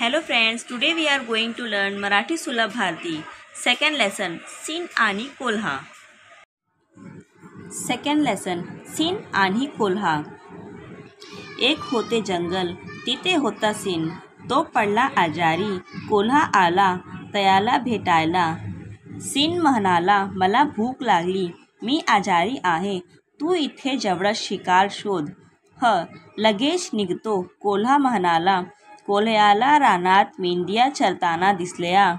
Hello friends, today we are going to learn Marathi Sulabh Bharti. Second lesson, Sin आणि कोल्हा. Second lesson, Sin आणि कोल्हा. एक होते जंगल, तिथे होता सिन. तो पडला आजारी, कोल्हा आला त्याला भेटायला. सिन म्हणाला, मला भूक लागली, मी आजारी आहे, तू इथे जवळ शिकार शोध. लगेच निघतो. कोल्हा म्हणाला, कोल्ह्याला रानात मेंढ्या चरताना दिसल्या.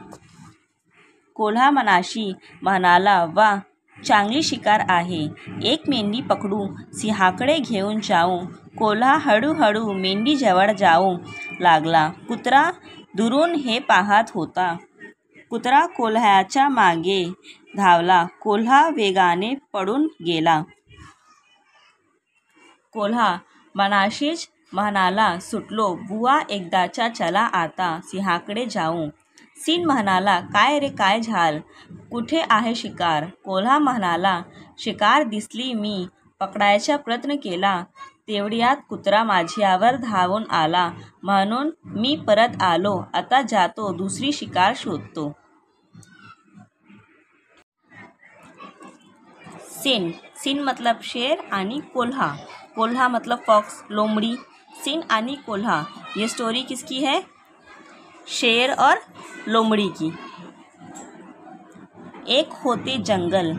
कोल्हा मनाशी म्हणाला, वा, चांगली शिकार आहे, एक मेंढी पकडू, सिंहाकडे घेऊन जाऊ. कोल्हा हळूहळू मेंढीजवळ जाऊ लागला. कुत्रा दुरून हे पाहत होता. कुत्रा कोल्ह्याच्या मागे धावला. कोल्हा वेगाने पळून गेला. कोल्हा मनाशीच म्हणाला, सुटलो बुवा, एकदाचा, चला आता सिंहाकडे जाऊ. सिन म्हणाला, काय रे, काय झालं, कुठे आहे शिकार? कोल्हा म्हणाला, शिकार दिसली, मी पकडायचा प्रयत्न केला, तेवढ्यात कुत्रा माझ्यावर धावून आला, म्हणून मी परत आलो, आता जातो, दुसरी शिकार शोधतो. सिन, सिन मतलब शेर आणि कोल्हा, कोल्हा मतलब फॉक्स, लोमड़ी. सिन आणि कोल्हा, ये स्टोरी किसकी है? शेर और लोमड़ी की. एक होते जंगल,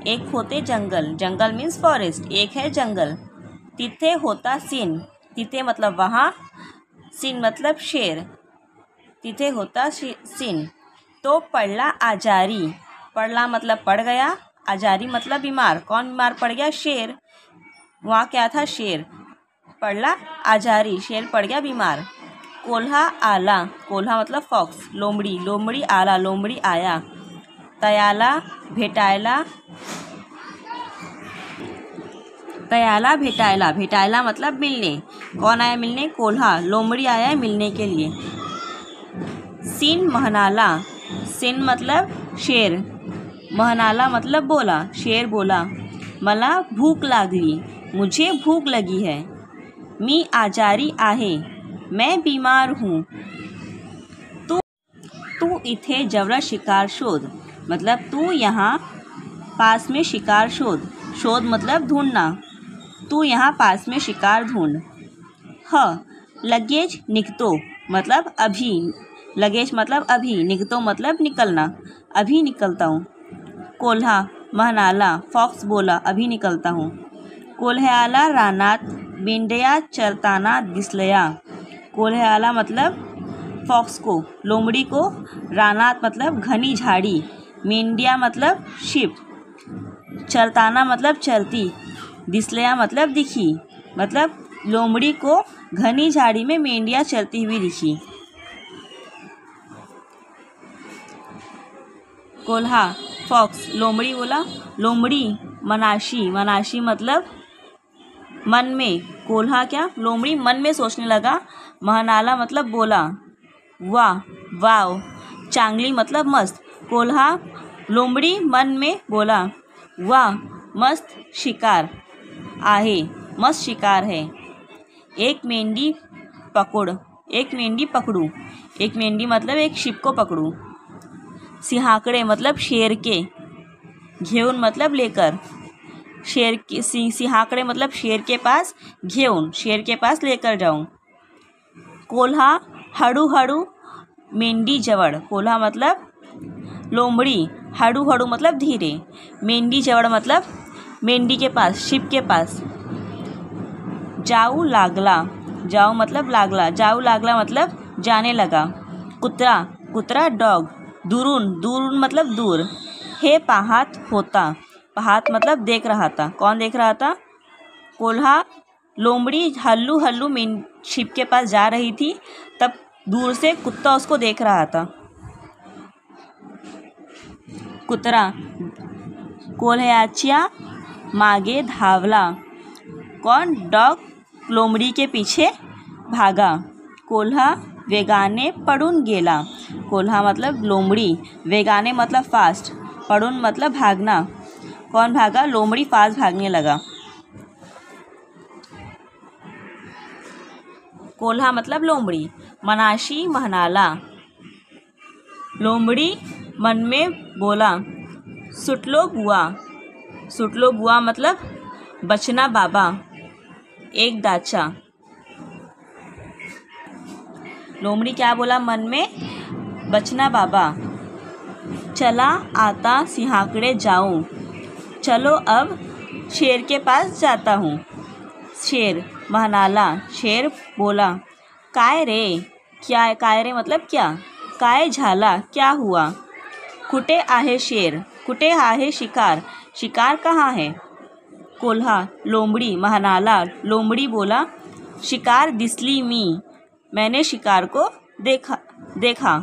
एक होते जंगल, जंगल मीन्स फॉरेस्ट, एक है जंगल. तिथे होता सिन, तिथे मतलब वहाँ, सिन मतलब शेर, तिथे होता सिन. तो पडला आजारी, पडला मतलब पड़ गया, आजारी मतलब बीमार. कौन बीमार पड़ गया? शेर. वहाँ क्या था? शेर. पड़ला आजारी, शेर पड़ गया बीमार. कोल्हा आला, कोल्हा मतलब फॉक्स, लोमड़ी, लोमड़ी आला, लोमड़ी आया. त्याला भेटायला, त्याला भेटायला, भेटायला मतलब मिलने. कौन आया मिलने? कोल्हा. लोमड़ी आया है मिलने के लिए. सिन म्हणाला, सिन मतलब शेर, म्हणाला मतलब बोला, शेर बोला, मला भूक लागली, मुझे भूख लगी है, मी आजारी आहे, मैं बीमार हूँ, तू इथे जवळ शिकार शोध, मतलब तू यहाँ पास में शिकार शोध. शोध मतलब ढूंढना, तू यहाँ पास में शिकार ढूंढ. लगेच निघतो मतलब अभी, लगेच मतलब अभी, निघतो मतलब निकलना, अभी निकलता हूँ. कोल्हा म्हणाला, फॉक्स बोला, अभी निकलता हूँ. कोल्ह्याला रानात मेंढ्या चरताना दिसल्या. कोल्ह्याला मतलब फॉक्स को, लोमड़ी को, रानात मतलब घनी झाड़ी, मेंढ्या मतलब शिप, चरताना मतलब चरती, दिसल्या मतलब दिखी, मतलब लोमड़ी को घनी झाड़ी में मेंढियाँ चरती हुई दिखी. कोल्हा फॉक्स, लोमड़ी बोला, लोमड़ी मनाशी, मनाशी मतलब मन में. कोल्हा क्या? लोमड़ी मन में सोचने लगा. म्हणाला मतलब बोला, वाह, वाव, चांगली मतलब मस्त. कोल्हा, लोमड़ी मन में बोला, वाह, मस्त शिकार आहे, मस्त शिकार है. एक मेंढी पकड़, एक मेंढी पकड़ू, एक मेंढी मतलब एक शिप को पकड़ू. सिंहाकडे मतलब शेर के, घेऊन मतलब लेकर, शेर के, सिंहाकडे मतलब शेर के पास, घेऊन शेर के पास लेकर जाऊं. कोल्हा हळूहळू मेंढी जवळ, कोल्हा मतलब लोमड़ी, हळूहळू मतलब धीरे, मेंढी जवळ मतलब मेंढी के पास, शिप के पास. जाऊ लागला, जाऊ मतलब लागला, जाऊ लागला मतलब जाने लगा. कुत्रा, कुत्रा डॉग, दुरून, दुरून मतलब दूर, हे पाहत होता, पाहत मतलब देख रहा था. कौन देख रहा था? कोल्हा. लोमड़ी हल्लू हल्लू शिप के पास जा रही थी, तब दूर से कुत्ता उसको देख रहा था. कुत्रा कोल्ह्याच्या मागे धावला. कौन? डॉग लोमड़ी के पीछे भागा. कोल्हा वेगाने पळून गेला. कोल्हा मतलब लोमड़ी, वेगाने मतलब फास्ट, पळून मतलब भागना. कौन भागा? लोमड़ी फास्ट भागने लगा. कोल्हा मतलब लोमड़ी, मनाशी म्हणाला. लोमड़ी मन में बोला, सुटलो बुआ. सुटलो बुआ मतलब बचना बाबा, एक दाचा. लोमड़ी क्या बोला मन में? बचना बाबा. चला आता सिंहाकडे जाऊं. चलो अब शेर के पास जाता हूँ. शेर म्हणाला. शेर बोला, काय रे? क्या? काय रे मतलब क्या? काय झाला? क्या हुआ? कुठे आहे शेर? कुठे आहे शिकार? शिकार कहाँ है? कोल्हा लोमड़ी म्हणाला. लोमड़ी बोला, शिकार दिसली मी. मैंने शिकार को देखा.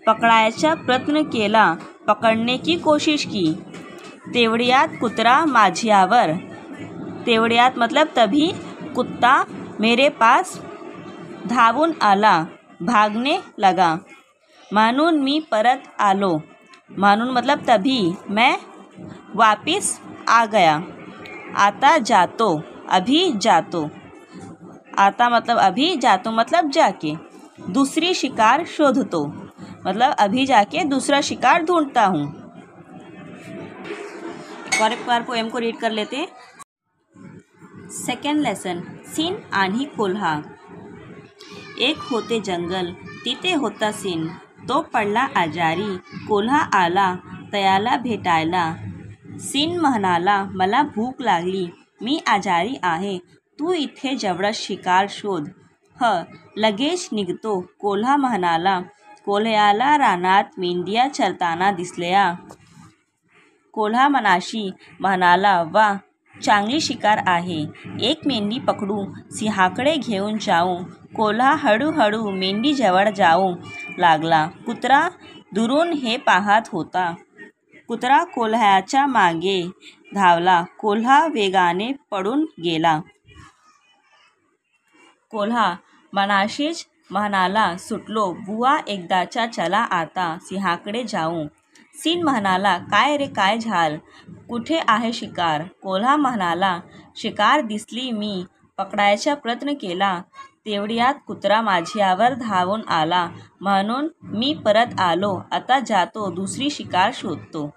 पकडायचा प्रयत्न केला. पकडने की कोशिश की. तेवढ्यात कुत्रा माझ्यावर. तेवढ्यात मतलब तभी कुत्ता मेरे पास धावून आला. भागने लगा. म्हणून मी परत आलो. म्हणून मतलब तभी मैं वापिस आ गया. आता जातो. अभी जातो. आता मतलब अभी, जातो मतलब जाके. दूसरी शिकार शोधतो मतलब अभी जाके दूसरा शिकार ढूंढता हूँ. और एक बार पोएम को रीड कर लेते. Second lesson. सिन आणि कोल्हा. एक होते जंगल, तिथे होता सिन. तो पडला आजारी. कोल्हा आला त्याला भेटायला. सिन म्हणाला, मला भूक लागली. मी आजारी आहे. तू इथे जवळ शिकार शोध. लगेच निघतो. कोल्हा म्हणाला. कोल्ह्याला रानात मेंढ्या चरताना दिसल्या. कोल्हा मनाशी म्हणाला, वा, चांगली शिकार आहे. एक मेंढी पकडू, सिंहाकडे घेऊन जाऊ. कोल्हा हळूहळू मेंढीजवळ जाऊ लागला. कुत्रा दुरून हे पाहत होता. कुत्रा कोल्ह्याच्या मागे धावला. कोल्हा वेगाने पळून गेला. कोल्हा मनाशीच म्हणाला, सुटलो बुवा, एकदाचा. चला आता सिंहाकडे जाऊ. सिन म्हणाला, काय रे, काय झाल? कुठे आहे शिकार? कोल्हा म्हणाला, शिकार दिसली मी. पकडायचा प्रयत्न केला. तेवढ्यात कुत्रा माझ्यावर धावून आला. म्हणून मी परत आलो. आता जातो. दुसरी शिकार शोधतो.